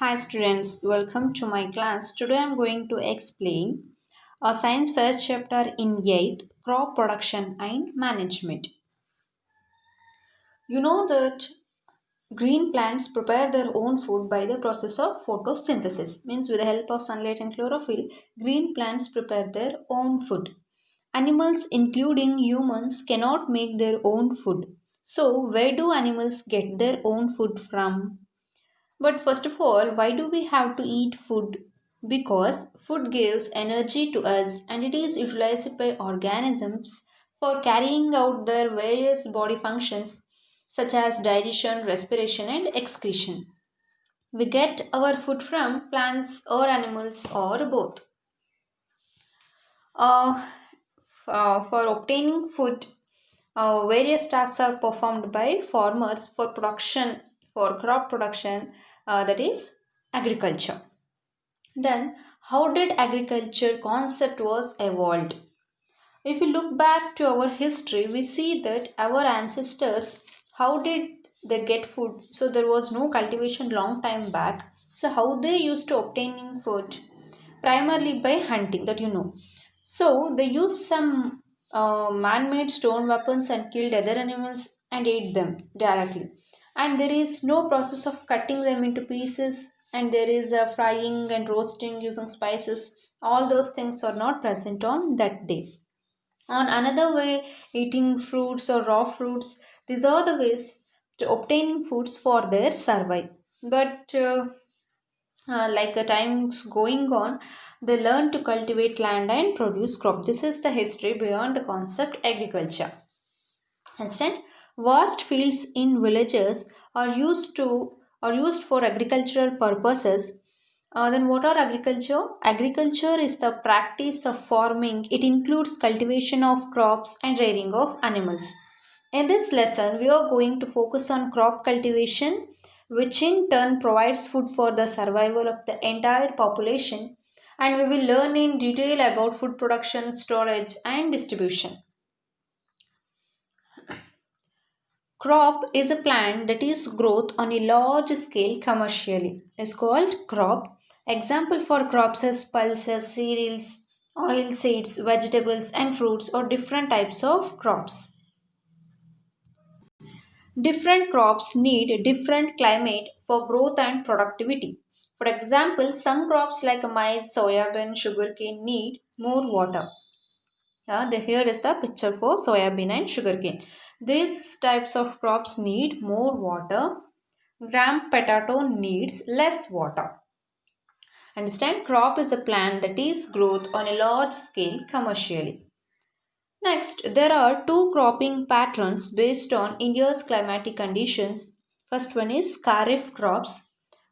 Hi students, welcome to my class. Today I am going to explain a science first chapter in 8th crop production and management. You know that green plants prepare their own food by the process of photosynthesis. Means with the help of sunlight and chlorophyll, green plants prepare their own food. Animals including humans cannot make their own food. So where do animals get their own food from? But first of all, why do we have to eat food? Because food gives energy to us and it is utilized by organisms for carrying out their various body functions such as digestion, respiration, and excretion. We get our food from plants or animals or both. Uh, for obtaining food, various tasks are performed by farmers for crop production, that is agriculture. Then, how did agriculture concept was evolved? If we look back to our history, we see that our ancestors, how did they get food? So there was no cultivation long time back. So how they used to obtaining food? Primarily by hunting, that you know. So they used some man-made stone weapons and killed other animals and ate them directly. And there is no process of cutting them into pieces, and there is a frying and roasting using spices. All those things are not present on that day. On another way, eating fruits or raw fruits, these are the ways to obtaining foods for their survival. But like the times going on, they learn to cultivate land and produce crop. This is the history beyond the concept agriculture. Instead, vast fields in villages are used for agricultural purposes. Then what are agriculture? Agriculture is the practice of farming. It includes cultivation of crops and rearing of animals. In this lesson, we are going to focus on crop cultivation, which in turn provides food for the survival of the entire population. And we will learn in detail about food production, storage, and distribution. Crop is a plant that is growth on a large scale commercially. Is called crop. Example for crops is pulses, cereals, oil seeds, vegetables and fruits or different types of crops. Different crops need different climate for growth and productivity. For example, some crops like maize, soybean, sugarcane need more water. Here is the picture for soybean and sugarcane. These types of crops need more water. Gram potato needs less water. Understand, crop is a plant that is growth on a large scale commercially. Next, there are two cropping patterns based on India's climatic conditions. First one is Kharif crops.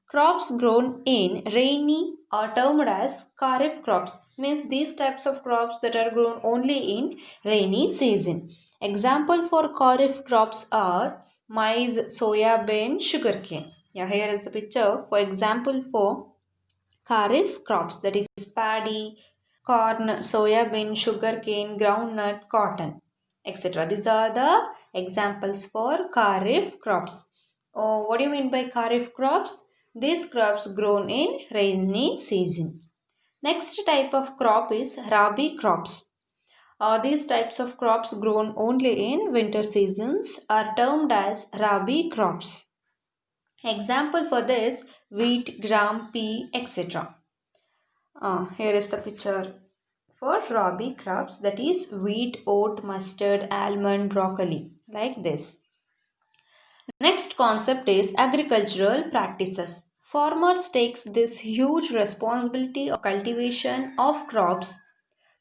Crops grown in rainy are termed as Kharif crops. Means these types of crops that are grown only in rainy season. Example for Kharif crops are maize, soya bean, sugarcane. Here is the picture for example for Kharif crops, that is paddy, corn, soybean, sugarcane, groundnut, cotton, etc. These are the examples for Kharif crops. Oh, what do you mean by Kharif crops? These crops grown in rainy season. Next type of crop is Rabi crops. These types of crops grown only in winter seasons are termed as Rabi crops. Example for this wheat, gram, pea, etc. Here is the picture for Rabi crops, that is wheat, oat, mustard, almond, broccoli, like this. Next concept is agricultural practices. Farmers takes this huge responsibility of cultivation of crops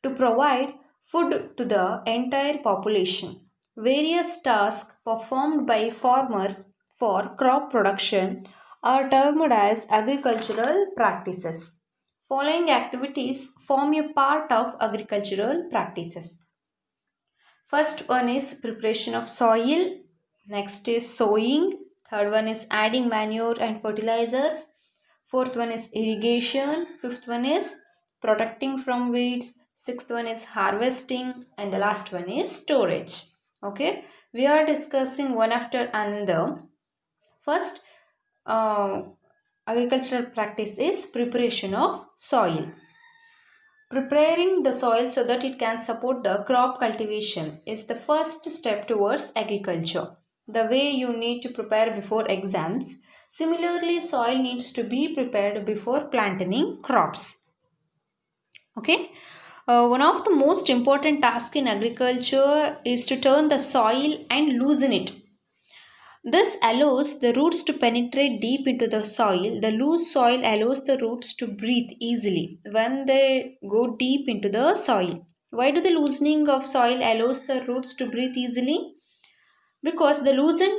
to provide food to the entire population. Various tasks performed by farmers for crop production are termed as agricultural practices. Following activities form a part of agricultural practices. First one is preparation of soil, next is sowing, third one is adding manure and fertilizers, fourth one is irrigation, fifth one is protecting from weeds, sixth one is harvesting, and the last one is storage. Okay, we are discussing one after another. First, uh, agricultural practice is preparation of soil. Preparing the soil so that it can support the crop cultivation is the first step towards agriculture. The way you need to prepare before exams, similarly, soil needs to be prepared before planting crops. Okay. One of the most important tasks in agriculture is to turn the soil and loosen it. This allows the roots to penetrate deep into the soil. The loose soil allows the roots to breathe easily when they go deep into the soil. Why do the loosening of soil allows the roots to breathe easily? Because the loosened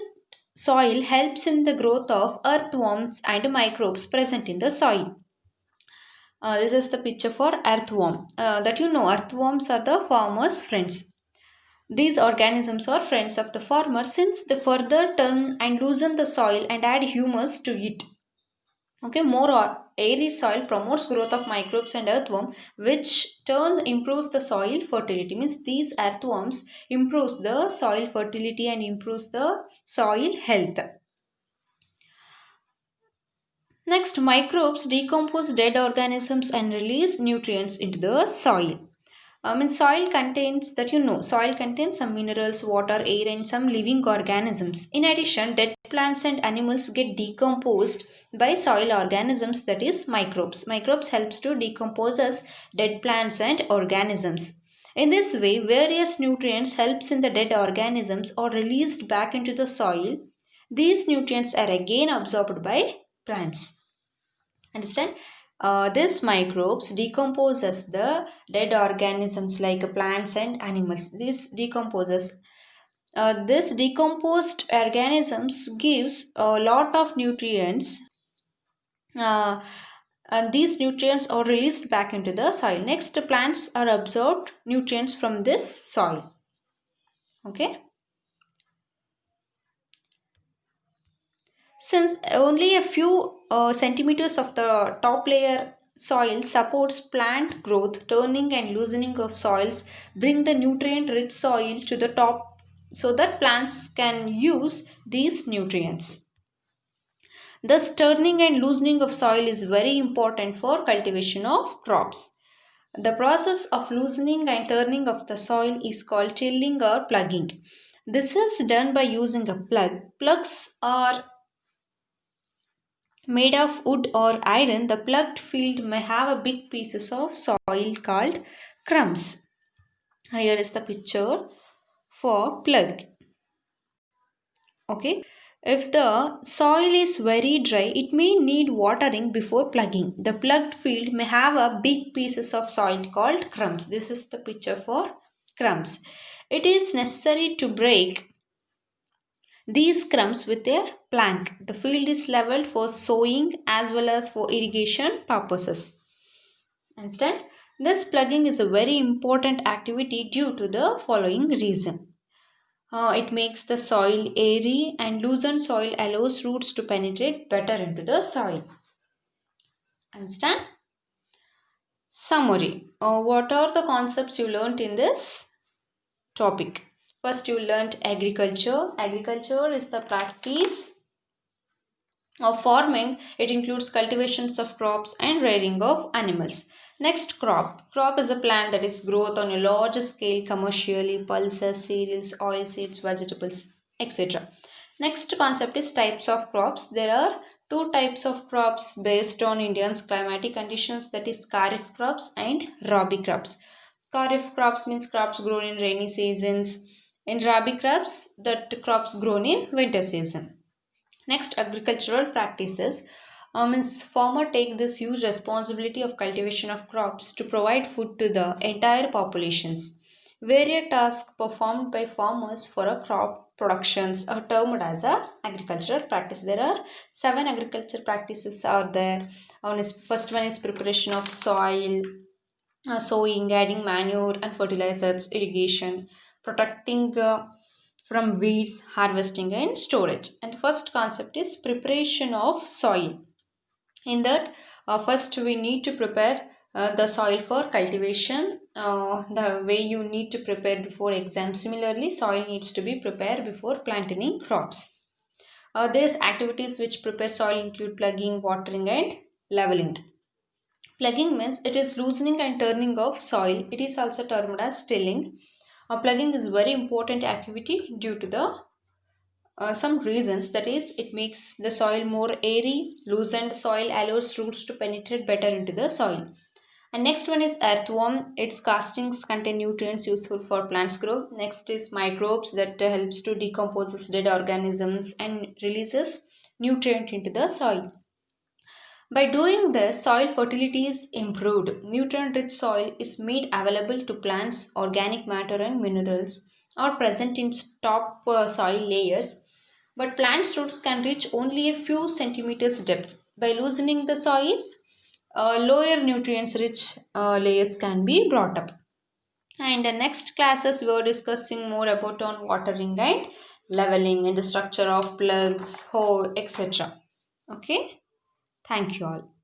soil helps in the growth of earthworms and microbes present in the soil. This is the picture for earthworm. Earthworms are the farmer's friends. These organisms are friends of the farmer since they further turn and loosen the soil and add humus to it. Okay, airy soil promotes growth of microbes and earthworm, which turn improves the soil fertility. Means these earthworms improves the soil fertility and improves the soil health. Next, microbes decompose dead organisms and release nutrients into the soil. Soil contains some minerals, water, air, and some living organisms. In addition, dead plants and animals get decomposed by soil organisms, that is, microbes. Microbes helps to decompose us dead plants and organisms. In this way, various nutrients helps in the dead organisms are released back into the soil. These nutrients are again absorbed by plants. Understand? These microbes decomposes the dead organisms like plants and animals. This decomposed organisms gives a lot of nutrients, uh, and these nutrients are released back into the soil. Next, plants are absorbed nutrients from this soil. Okay. Since only a few centimeters of the top layer soil supports plant growth, turning and loosening of soils bring the nutrient rich soil to the top so that plants can use these nutrients. Thus, turning and loosening of soil is very important for cultivation of crops. The process of loosening and turning of the soil is called tilling or plugging. This is done by using a plug. Plugs are made of wood or iron. The plugged field may have a big pieces of soil called crumbs. Here is the picture for plug. Okay. If the soil is very dry, it may need watering before plugging. The plugged field may have a big pieces of soil called crumbs. This is the picture for crumbs. It is necessary to break these crumbs with a plank. The field is leveled for sowing as well as for irrigation purposes. Understand? This plugging is a very important activity due to the following reason. It makes the soil airy, and loosened soil allows roots to penetrate better into the soil. Understand? Summary. What are the concepts you learnt in this topic? First, you learnt agriculture. Agriculture is the practice of farming. It includes cultivations of crops and rearing of animals. Next, crop. Crop is a plant that is growth on a large scale commercially, pulses, cereals, oil seeds, vegetables, etc. Next concept is types of crops. There are two types of crops based on Indians' climatic conditions, that is kharif crops and rabi crops. Kharif crops means crops grown in rainy seasons. In rabi crops, that crops grown in winter season. Next, agricultural practices. Farmer take this huge responsibility of cultivation of crops to provide food to the entire populations. Various tasks performed by farmers for a crop productions are termed as a agricultural practice. There are 7 agricultural practices are there. First one is preparation of soil, sowing, adding manure and fertilizers, irrigation, protecting from weeds, harvesting and storage. And the first concept is preparation of soil. In that, first we need to prepare the soil for cultivation. The way you need to prepare before exam. Similarly, soil needs to be prepared before planting crops. These activities which prepare soil include plugging, watering, and leveling. Plugging means it is loosening and turning of soil. It is also termed as tilling. Plugging is very important activity due to the some reasons, that is it makes the soil more airy. Loosened soil allows roots to penetrate better into the soil. And next one is earthworm. Its castings contain nutrients useful for plants growth. Next is microbes, that helps to decomposes dead organisms and releases nutrient into the soil. By doing this, soil fertility is improved. Nutrient rich soil is made available to plants. Organic matter and minerals are present in top soil layers, but plants' roots can reach only a few centimeters depth. By loosening the soil, lower nutrients rich layers can be brought up. And the next classes we were discussing more about on watering and leveling and the structure of plugs, hoe, etc. Okay, thank you all.